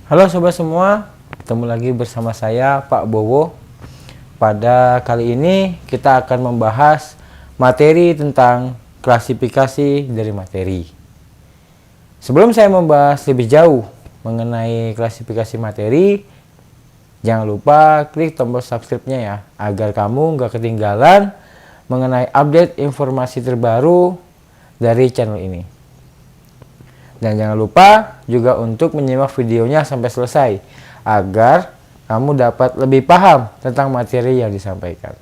Halo sobat semua, ketemu lagi bersama saya Pak Bowo. Pada kali ini kita akan membahas materi tentang klasifikasi dari materi. Sebelum saya membahas lebih jauh mengenai klasifikasi materi, jangan lupa klik tombol subscribe-nya ya, agar kamu nggak ketinggalan mengenai update informasi terbaru dari channel ini. Dan jangan lupa juga untuk menyimak videonya sampai selesai agar kamu dapat lebih paham tentang materi yang disampaikan.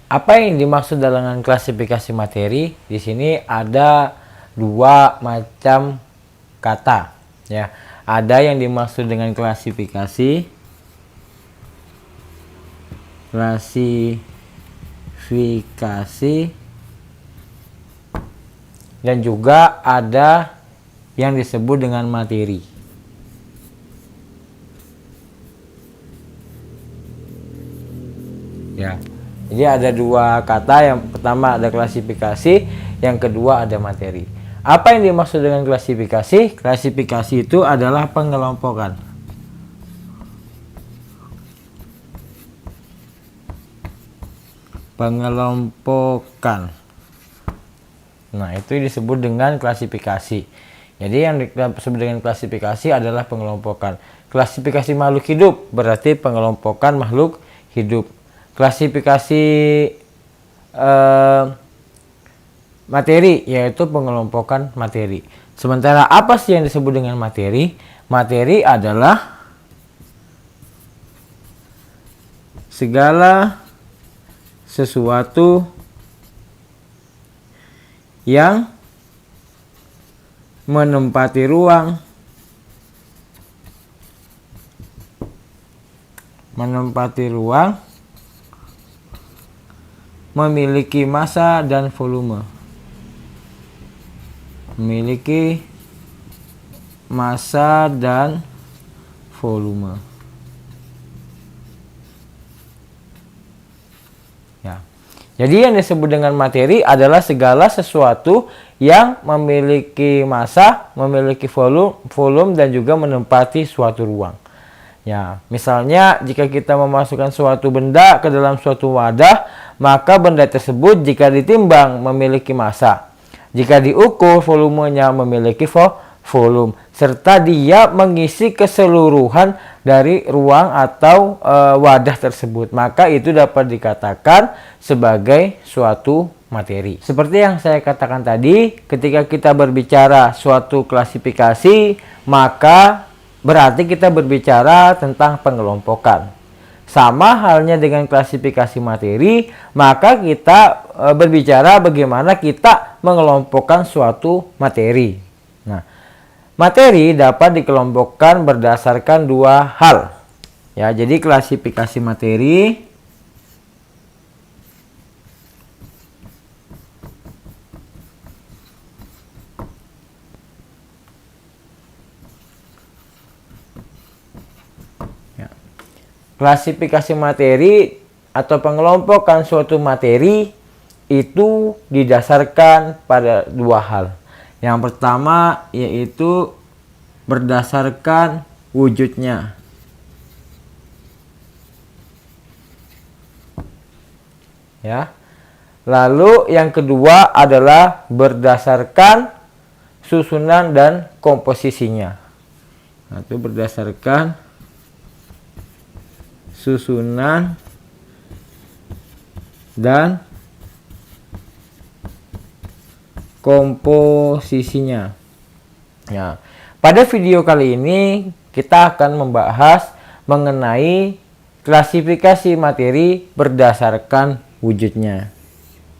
Apa yang dimaksud dengan klasifikasi materi? Di sini ada dua macam kata ya. Ada yang dimaksud dengan klasifikasi dan juga ada yang disebut dengan materi. Ya. Jadi ada dua kata, yang pertama ada klasifikasi, yang kedua ada materi. Apa yang dimaksud dengan klasifikasi? Klasifikasi itu adalah pengelompokan. Pengelompokan. Nah, itu disebut dengan klasifikasi. Jadi yang disebut dengan klasifikasi adalah pengelompokan. Klasifikasi makhluk hidup berarti pengelompokan makhluk hidup. Klasifikasi materi yaitu pengelompokan materi. Sementara apa sih yang disebut dengan materi? Materi adalah segala sesuatu yang menempati ruang, memiliki massa dan volume. Memiliki massa dan volume. Ya. Jadi yang disebut dengan materi adalah segala sesuatu yang memiliki massa, memiliki volume dan juga menempati suatu ruang. Ya, misalnya jika kita memasukkan suatu benda ke dalam suatu wadah, maka benda tersebut jika ditimbang memiliki massa. Jika diukur volumenya memiliki volume, serta dia mengisi keseluruhan dari ruang atau wadah tersebut, maka itu dapat dikatakan sebagai suatu materi. Seperti yang saya katakan tadi, ketika kita berbicara suatu klasifikasi, maka berarti kita berbicara tentang pengelompokan. Sama halnya dengan klasifikasi materi, maka kita berbicara bagaimana kita mengelompokkan suatu materi. Nah, materi dapat dikelompokkan berdasarkan dua hal. Ya, jadi klasifikasi materi atau pengelompokan suatu materi itu didasarkan pada dua hal. Yang pertama yaitu berdasarkan wujudnya. Ya. Lalu yang kedua adalah berdasarkan susunan dan komposisinya. Nah, itu berdasarkan susunan dan komposisinya. Ya, pada video kali ini kita akan membahas mengenai klasifikasi materi berdasarkan wujudnya.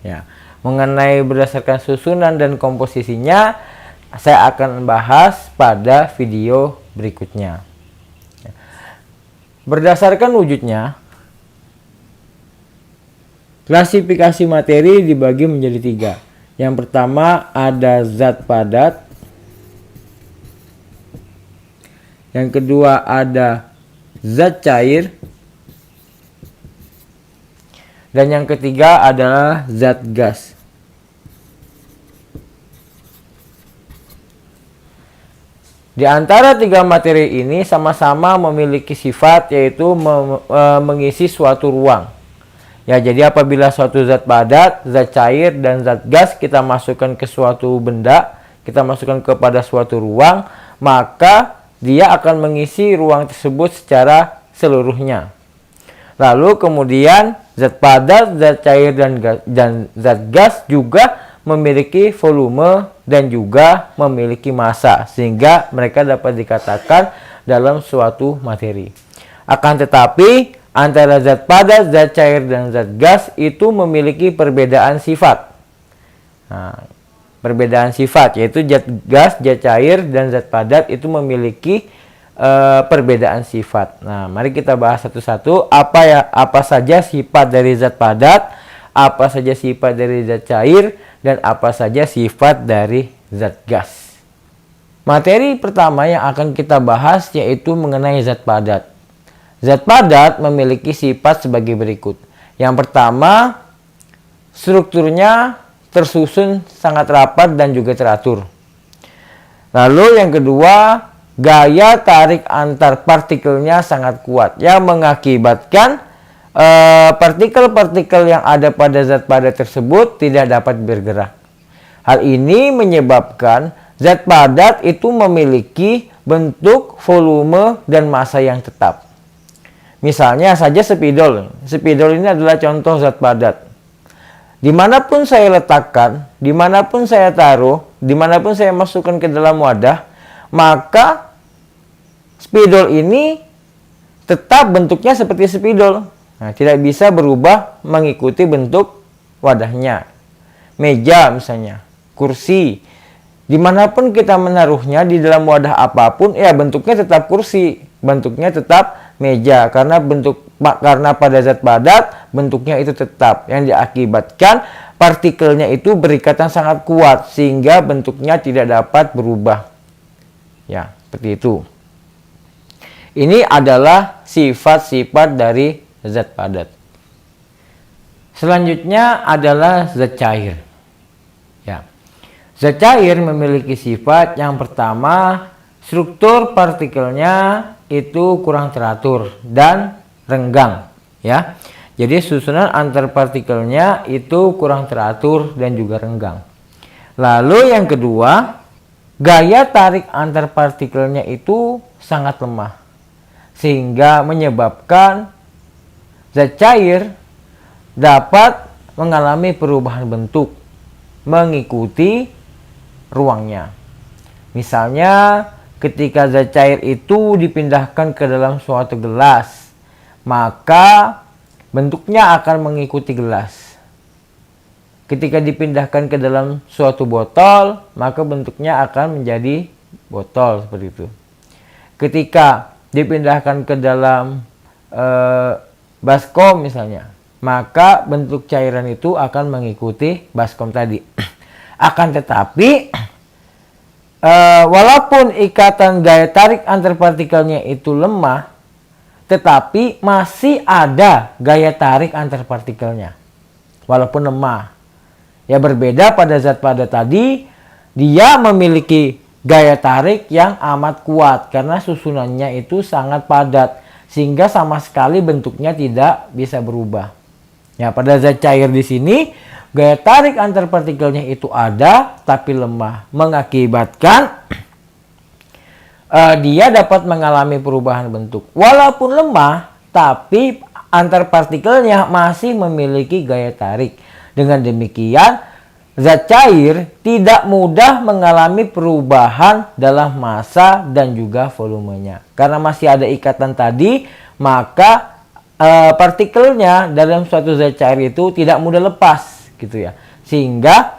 Ya, mengenai berdasarkan susunan dan komposisinya saya akan bahas pada video berikutnya. Berdasarkan wujudnya, klasifikasi materi dibagi menjadi tiga. Yang pertama ada zat padat. Yang kedua ada zat cair. Dan yang ketiga adalah zat gas. Di antara tiga materi ini sama-sama memiliki sifat, yaitu mengisi suatu ruang. Ya, jadi apabila suatu zat padat, zat cair, dan zat gas kita masukkan ke suatu benda, kita masukkan kepada suatu ruang, maka dia akan mengisi ruang tersebut secara seluruhnya. Lalu kemudian zat padat, zat cair, dan zat gas juga memiliki volume dan juga memiliki massa, sehingga mereka dapat dikatakan dalam suatu materi. Akan tetapi antara zat padat, zat cair, dan zat gas itu memiliki perbedaan sifat. Nah, perbedaan sifat yaitu zat gas, zat cair, dan zat padat itu memiliki perbedaan sifat. Nah, mari kita bahas satu-satu apa saja sifat dari zat padat, apa saja sifat dari zat cair, dan apa saja sifat dari zat gas. Materi pertama yang akan kita bahas yaitu mengenai zat padat. Zat padat memiliki sifat sebagai berikut. Yang pertama, strukturnya tersusun sangat rapat dan juga teratur. Lalu yang kedua, gaya tarik antar partikelnya sangat kuat yang mengakibatkan partikel-partikel yang ada pada zat padat tersebut tidak dapat bergerak. Hal ini menyebabkan zat padat itu memiliki bentuk, volume, dan massa yang tetap. Misalnya saja spidol. Spidol ini adalah contoh zat padat. Dimanapun saya letakkan, dimanapun saya taruh, dimanapun saya masukkan ke dalam wadah, maka spidol ini tetap bentuknya seperti spidol. Nah, tidak bisa berubah mengikuti bentuk wadahnya. Meja misalnya, kursi. Dimanapun kita menaruhnya di dalam wadah apapun, ya bentuknya tetap kursi, bentuknya tetap meja. Karena pada zat padat, bentuknya itu tetap. Yang diakibatkan partikelnya itu berikatan sangat kuat, sehingga bentuknya tidak dapat berubah. Ya, seperti itu. Ini adalah sifat-sifat dari zat padat. Selanjutnya adalah zat cair. Ya. Zat cair memiliki sifat yang pertama, struktur partikelnya itu kurang teratur dan renggang, ya. Jadi susunan antar partikelnya itu kurang teratur dan juga renggang. Lalu yang kedua, gaya tarik antar partikelnya itu sangat lemah, sehingga menyebabkan zat cair dapat mengalami perubahan bentuk mengikuti ruangnya. Misalnya ketika zat cair itu dipindahkan ke dalam suatu gelas, maka bentuknya akan mengikuti gelas. Ketika dipindahkan ke dalam suatu botol, maka bentuknya akan menjadi botol, seperti itu. Ketika dipindahkan ke dalam baskom misalnya, maka bentuk cairan itu akan mengikuti baskom tadi. Akan tetapi walaupun ikatan gaya tarik antar partikelnya itu lemah, tetapi masih ada gaya tarik antar partikelnya walaupun lemah. Ya, berbeda pada zat padat tadi, dia memiliki gaya tarik yang amat kuat karena susunannya itu sangat padat, sehingga sama sekali bentuknya tidak bisa berubah. Ya, pada zat cair di sini gaya tarik antar partikelnya itu ada tapi lemah, mengakibatkan dia dapat mengalami perubahan bentuk. Walaupun lemah, tapi antar partikelnya masih memiliki gaya tarik. Dengan demikian, zat cair tidak mudah mengalami perubahan dalam massa dan juga volumenya. Karena masih ada ikatan tadi, maka partikelnya dalam suatu zat cair itu tidak mudah lepas, gitu ya. Sehingga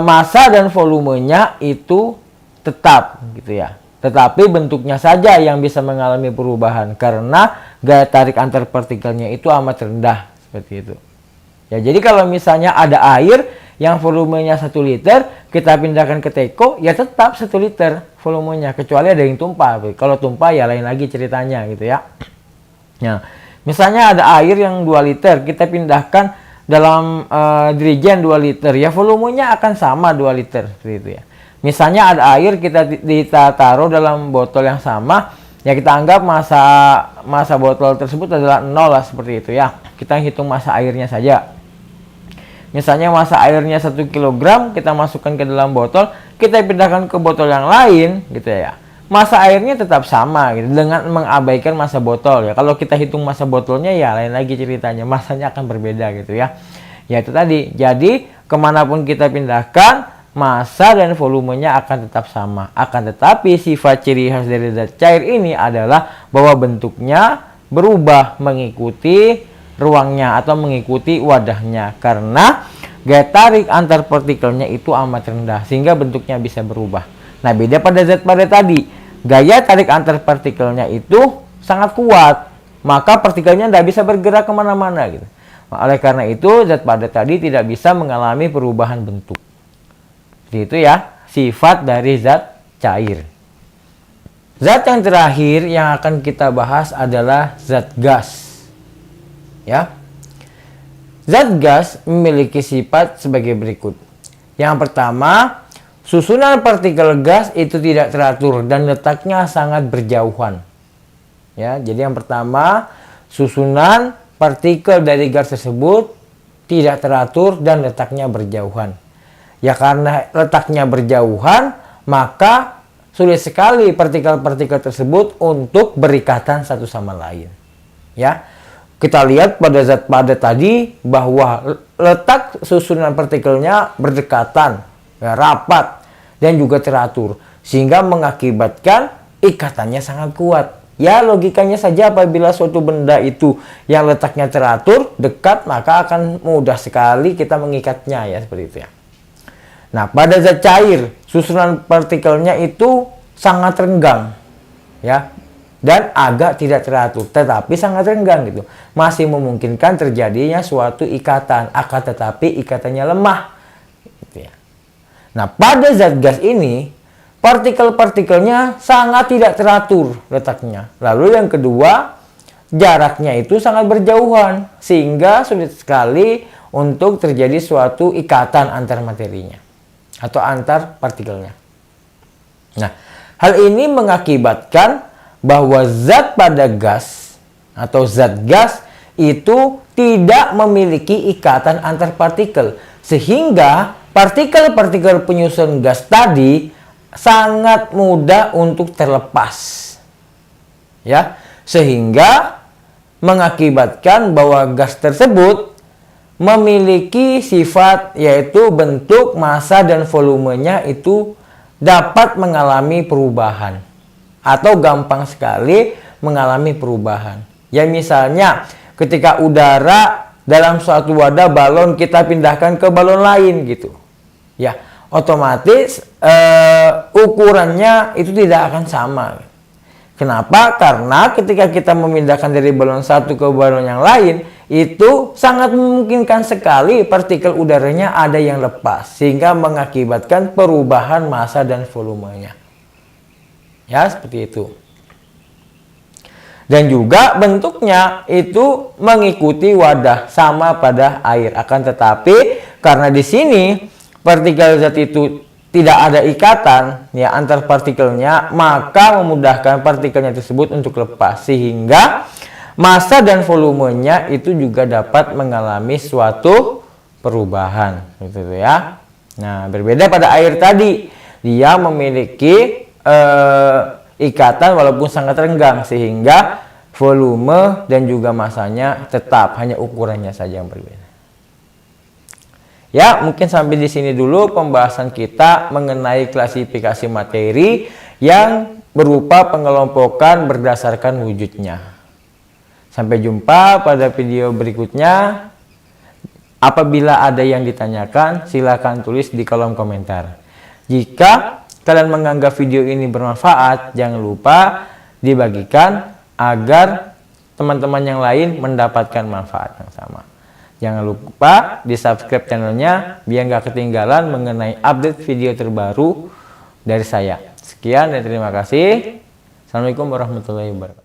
massa dan volumenya itu tetap, gitu ya. Tetapi bentuknya saja yang bisa mengalami perubahan karena gaya tarik antar partikelnya itu amat rendah, seperti itu. Ya, jadi kalau misalnya ada air yang volumenya 1 liter, kita pindahkan ke teko, ya tetap 1 liter volumenya, kecuali ada yang tumpah. Kalau tumpah ya lain lagi ceritanya, gitu ya. Nah, misalnya ada air yang 2 liter, kita pindahkan dalam dirigen 2 liter, ya volumenya akan sama 2 liter, seperti itu ya. Misalnya ada air, kita taruh dalam botol yang sama, ya kita anggap massa botol tersebut adalah 0 lah, seperti itu ya. Kita hitung massa airnya saja. Misalnya massa airnya 1 kg, kita masukkan ke dalam botol, kita pindahkan ke botol yang lain gitu ya. Massa airnya tetap sama gitu, dengan mengabaikan massa botol ya. Kalau kita hitung massa botolnya ya lain lagi ceritanya, massanya akan berbeda gitu ya. Ya itu tadi. Jadi kemanapun kita pindahkan, massa dan volumenya akan tetap sama. Akan tetapi sifat ciri khas dari zat cair ini adalah bahwa bentuknya berubah mengikuti ruangnya atau mengikuti wadahnya, karena gaya tarik antar partikelnya itu amat rendah sehingga bentuknya bisa berubah. Nah, beda pada zat padat tadi, gaya tarik antar partikelnya itu sangat kuat, maka partikelnya tidak bisa bergerak kemana-mana gitu. Oleh karena itu zat padat tadi tidak bisa mengalami perubahan bentuk. Seperti itu ya, sifat dari zat cair. Zat yang terakhir yang akan kita bahas adalah zat gas. Ya. Zat gas memiliki sifat sebagai berikut. Yang pertama, susunan partikel gas itu tidak teratur dan letaknya sangat berjauhan. Ya, jadi yang pertama, susunan partikel dari gas tersebut tidak teratur dan letaknya berjauhan. Ya karena letaknya berjauhan, maka sulit sekali partikel-partikel tersebut untuk berikatan satu sama lain. Ya, kita lihat pada zat padat tadi bahwa letak susunan partikelnya berdekatan, ya, rapat, dan juga teratur, sehingga mengakibatkan ikatannya sangat kuat. Ya logikanya saja apabila suatu benda itu yang letaknya teratur, dekat, maka akan mudah sekali kita mengikatnya ya, seperti itu ya. Nah, pada zat cair, susunan partikelnya itu sangat renggang, ya, dan agak tidak teratur, tetapi sangat renggang gitu. Masih memungkinkan terjadinya suatu ikatan, akan tetapi ikatannya lemah, gitu ya. Nah, pada zat gas ini, partikel-partikelnya sangat tidak teratur letaknya. Lalu yang kedua, jaraknya itu sangat berjauhan, sehingga sulit sekali untuk terjadi suatu ikatan antar materinya atau antar partikelnya. Nah, hal ini mengakibatkan bahwa zat pada gas atau zat gas itu tidak memiliki ikatan antar partikel, sehingga partikel-partikel penyusun gas tadi sangat mudah untuk terlepas. Ya, sehingga mengakibatkan bahwa gas tersebut memiliki sifat yaitu bentuk, massa, dan volumenya itu dapat mengalami perubahan atau gampang sekali mengalami perubahan. Ya misalnya ketika udara dalam suatu wadah balon kita pindahkan ke balon lain gitu. Ya, otomatis ukurannya itu tidak akan sama. Kenapa? Karena ketika kita memindahkan dari balon satu ke balon yang lain, itu sangat memungkinkan sekali partikel udaranya ada yang lepas, sehingga mengakibatkan perubahan massa dan volumenya. Ya, seperti itu. Dan juga bentuknya itu mengikuti wadah, sama pada air. Akan tetapi karena di sini partikel zat itu tidak ada ikatan ya antar partikelnya, maka memudahkan partikelnya tersebut untuk lepas, sehingga massa dan volumenya itu juga dapat mengalami suatu perubahan gitu ya. Nah, berbeda pada air tadi, dia memiliki ikatan walaupun sangat renggang, sehingga volume dan juga massanya tetap, hanya ukurannya saja yang berbeda. Ya, mungkin sampai di sini dulu pembahasan kita mengenai klasifikasi materi yang berupa pengelompokan berdasarkan wujudnya. Sampai jumpa pada video berikutnya. Apabila ada yang ditanyakan, silakan tulis di kolom komentar. Jika kalian menganggap video ini bermanfaat, jangan lupa dibagikan agar teman-teman yang lain mendapatkan manfaat yang sama. Jangan lupa di subscribe channelnya biar nggak ketinggalan mengenai update video terbaru dari saya. Sekian dan terima kasih. Assalamualaikum warahmatullahi wabarakatuh.